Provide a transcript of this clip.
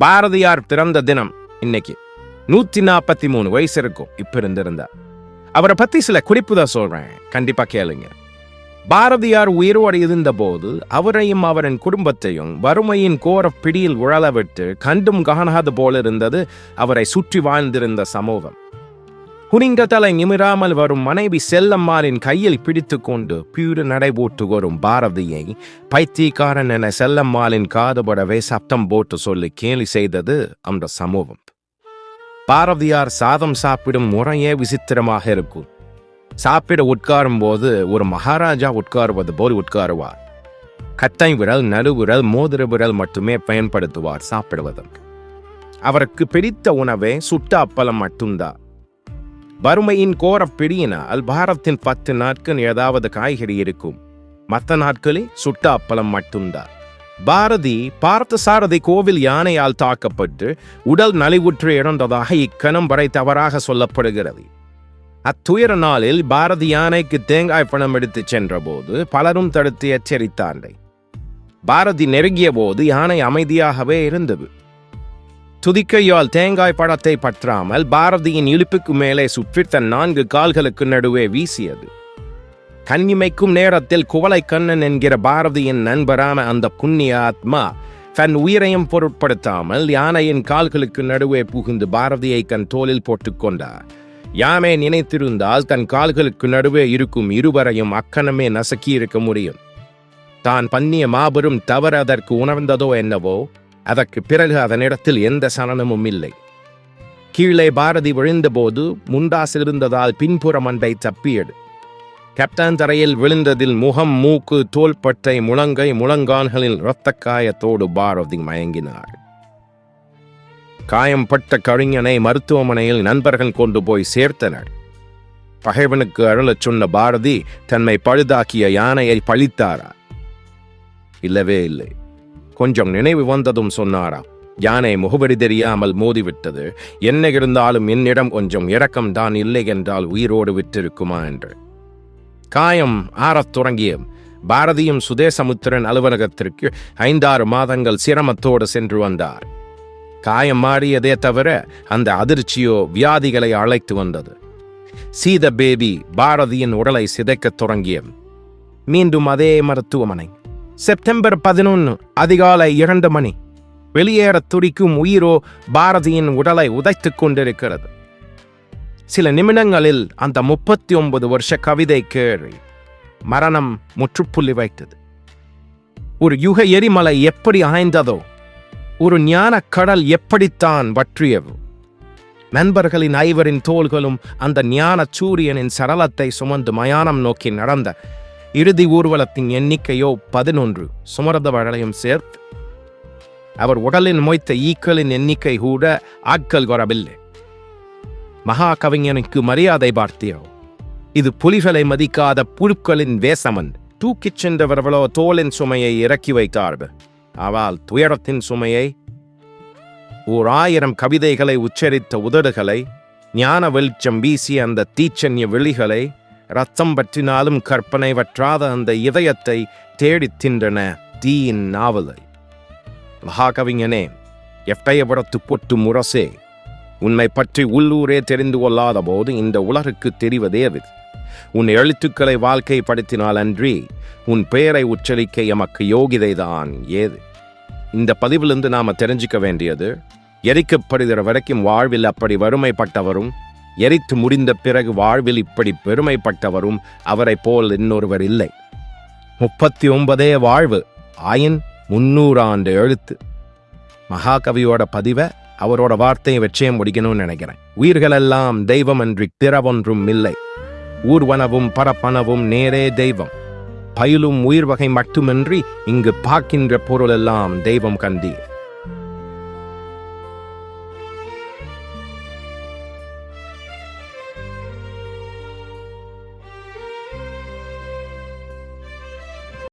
பாரதியார் பிறந்த தினம் இன்னைக்கு 143 வயசு இருக்கும். இப்ப இருந்திருந்தா அவரை பத்தி சில குறிப்புதான் சொல்றேன், கண்டிப்பா கேளுங்க. பாரதியார் உயிரோடு இருந்த போது அவரையும் அவரின் குடும்பத்தையும் வறுமையின் கோர பிடியில் உழலவிட்டு கண்டும் காணாது போல இருந்தது அவரை சுற்றி வாழ்ந்திருந்த சமூகம். குனிந்த தலை நிமிராமல் வரும் மனைவி செல்லம்மாளின் கையில் பிடித்து கொண்டு பீடு நடைபோட்டு வரும் பாரதியை பைத்தியக்காரன் என செல்லம்மாளின் காதுபடவே சப்தம் போட்டு சொல்லி கேலி செய்தது அந்த சமூகம். பாரதியார் சாதம் சாப்பிடும் முறையே விசித்திரமாக இருக்கும். சாப்பிட உட்காரும் போது ஒரு மகாராஜா உட்காருவது போல் உட்காருவார். கட்டை விரல், நடுவிரல், மோதிர விரல் மட்டுமே பயன்படுத்துவார் சாப்பிடுவதற்கு. அவருக்கு பிடித்த உணவே சுட்ட அப்பளம் மட்டும்தான். வறுமையின் கோர பிடியினால் பாரத்தின் 10 நாட்கள் ஏதாவது காய்கறி இருக்கும், மற்ற நாட்களில் சுட்ட அப்பளம் மட்டும்தான். பாரதி பார்த்த சாரதி கோவில் யானையால் தாக்கப்பட்டு உடல் நலிவுற்று இறந்ததாக இக்கணம் வரை தவறாக சொல்லப்படுகிறது. அத்துயர நாளில் பாரதி யானைக்கு தேங்காய் பழம் எடுத்து சென்ற போது பலரும் தடுத்து எச்சரித்தார்கள். பாரதி நெருங்கிய போது யானை அமைதியாகவே இருந்தது. துதிக்கையால் தேங்காய் பழத்தை பற்றாமல் பாரதியின் இடுப்புக்கு மேலே சுற்றி தன் 4 கால்களுக்கு நடுவே வீசியது. கண்ணிமைக்கும் நேரத்தில் குவளை கண்ணன் என்கிற பாரதியின் நண்பரான அந்த புண்ணிய ஆத்மா தன் உயிரையும் பொருட்படுத்தாமல் யானையின் கால்களுக்கு நடுவே புகுந்து பாரதியை தன் தோளில் போட்டுக்கொண்டார். யானை நினைத்திருந்தால் தன் கால்களுக்கு நடுவே இருக்கும் இருவரையும் அக்கணமே நசுக்கி இருக்க முடியும். தான் பண்ணிய மாபெரும் தவறு அதற்கு உணர்ந்ததோ என்னவோ, அதற்கு பிறகு அதனிடத்தில் எந்த சலனமும் இல்லை. கீழே பாரதி விழுந்தபோது முண்டாசில் இருந்ததால் பின்புறம் அண்டை தப்பியது. கேப்டன் தரையில் விழுந்ததில் முகம், மூக்கு, தோள்பட்டை, முழங்கை, முழங்கால்களில் இரத்த காயத்தோடு பாரதி மயங்கினார். காயம்பட்ட கவிஞனை மருத்துவமனையில் நண்பர்கள் கொண்டு போய் சேர்த்தனர். பகைவனுக்கு அருளச் சொன்ன பாரதி தன்னை பழுதாக்கிய யானையை பழித்தாரா? இல்லவே இல்லை. கொஞ்சம் நினைவு வந்ததும் சொன்னாரா, யானை முகவரி தெரியாமல் மோதிவிட்டது, என்ன இருந்தாலும் என்னிடம் கொஞ்சம் இரக்கம் தான், இல்லை என்றால் உயிரோடு விட்டிருக்குமா என்று. காயம் ஆறத் தொடங்கிய பாரதியும் சுதேசமுத்திரன் அலுவலகத்திற்கு 5-6 மாதங்கள் சிரமத்தோடு சென்று வந்தார். காயம் மாறியதே தவிர அந்த அதிர்ச்சியோ வியாதிகளை அழைத்து வந்தது. சீத பேபி பாரதியின் உடலை சிதைக்கத் தொடங்கிய. மீண்டும் அதே மருத்துவமனை. செப்டம்பர் 11 அதிகாலை 2 மணி. வெளியேற துடிக்கும் உயிரோ பாரதியின் உடலை உதைத்துக் கொண்டிருக்கிறது. சில நிமிடங்களில் அந்த 39 வருஷ கவிதை கேள்வி மரணம் முற்றுப்புள்ளி வைத்தது. ஒரு யுக எரிமலை எப்படி ஆய்ந்ததோ, ஒரு ஞான கடல் எப்படித்தான் வற்றியவோ. நண்பர்களின் 5 தோள்களும் அந்த ஞான சூரியனின் சரளத்தை சுமந்து மயானம் நோக்கி நடந்த இறுதி ஊர்வலத்தின் எண்ணிக்கையோ 11. சுமரதவர்களையும் சேர்த்து அவர் உடலின் மொய்த்த ஈக்களின் எண்ணிக்கை கூட ஆட்கள் வரவில்லை. மகா கவிஞனுக்கு மரியாதை பார்த்தியோ, இது புலிகளை மதிக்காத புழுக்களின் வேசமன். தூக்கிச் சென்றவர்களோ தோளின் சுமையை இறக்கி வைத்தார்கள். ஆனால் துயரத்தின் சுமையை 1000 கவிதைகளை உச்சரித்த உதடுகளை, ஞான வெளிச்சம் வீசிய அந்த தீச்சன்ய விழிகளை, ரத்தம் பற்றினாலும் கற்பனை வற்றாத அந்த இதயத்தை தேடித் தின்றன தீயின் நாவலை. மகாகவிஞனே, எட்டயபுரத்து பொட்டு முரசே, உன்னை பற்றி உள்ளூரே தெரிந்து கொள்ளாத போது இந்த உலகுக்கு தெரிவதே அது. உன் எழுத்துக்களை வாழ்க்கைப்படுத்தினால் அன்றி உன் பெயரை உச்சரிக்க எமக்கு யோகிதைதான் ஏது. இந்த பதிவிலிருந்து நாம தெரிஞ்சுக்க வேண்டியது, எரிக்கப்படுகிற வரைக்கும் வாழ்வில் அப்படி வறுமைப்பட்டவரும், எரித்து முடிந்த பிறகு வாழ்வில் இப்படி பெருமைப்பட்டவரும் அவரை போல் இன்னொருவர் இல்லை. 39 வாழ்வு ஆயின் 300 ஆண்டு எழுத்து. மகாகவியோட பதிவை அவரோட வார்த்தையை வச்சே முடிக்கணும்னு நினைக்கிறேன். உயிர்களெல்லாம் தெய்வம் அன்றி பிறவொன்றும் இல்லை. ஊர்வனவும் பரப்பனவும் நேரே தெய்வம். பயிலும் உயிர் வகை மட்டுமின்றி இங்கு பார்க்கின்ற பொருளெல்லாம் தெய்வம் கண்டீர்.